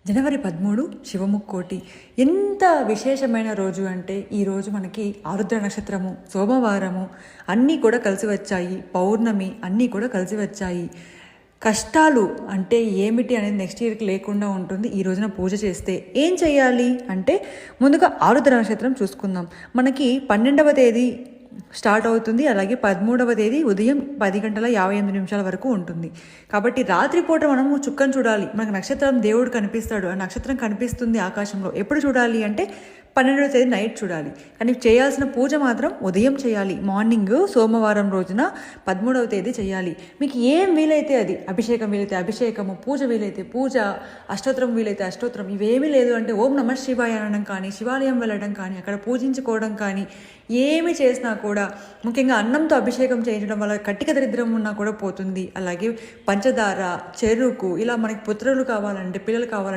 జనవరి 13 శివముక్కోటి. ఎంత విశేషమైన రోజు అంటే ఈరోజు మనకి ఆరుద్ర నక్షత్రము, సోమవారము అన్నీ కూడా కలిసి వచ్చాయి. పౌర్ణమి అన్నీ కూడా కలిసి వచ్చాయి. కష్టాలు అంటే ఏమిటి అనేది నెక్స్ట్ ఇయర్కి లేకుండా ఉంటుంది. ఈ రోజున పూజ చేస్తే ఏం చేయాలి అంటే, ముందుగా ఆరుద్ర నక్షత్రం చూసుకుందాం. మనకి 12వ తేదీ స్టార్ట్ అవుతుంది. అలాగే 13వ తేదీ ఉదయం 10:58 వరకు ఉంటుంది. కాబట్టి రాత్రిపూట మనము చుక్కను చూడాలి. మనకు నక్షత్రం దేవుడు కనిపిస్తాడు, ఆ నక్షత్రం కనిపిస్తుంది ఆకాశంలో. ఎప్పుడు చూడాలి అంటే 12వ తేదీ నైట్ చూడాలి. కానీ చేయాల్సిన పూజ మాత్రం ఉదయం చేయాలి. మార్నింగ్ సోమవారం రోజున 13వ తేదీ చేయాలి. మీకు ఏం వీలైతే అది, అభిషేకం వీలైతే అభిషేకము, పూజ వీలైతే పూజ, అష్టోత్తరం వీలైతే అష్టోత్తరం, ఇవేమీ లేదు అంటే ఓం నమ శివాయ అనడం కానీ, శివాలయం వెళ్ళడం కానీ, అక్కడ పూజించుకోవడం కానీ, ఏమి చేసినా కూడా, ముఖ్యంగా అన్నంతో అభిషేకం చేయించడం వల్ల కట్టిక దరిద్రం ఉన్నా కూడా పోతుంది. అలాగే పంచదార, చెరుకు, ఇలా మనకి పుత్రులు కావాలంటే, పిల్లలు కావాలంటే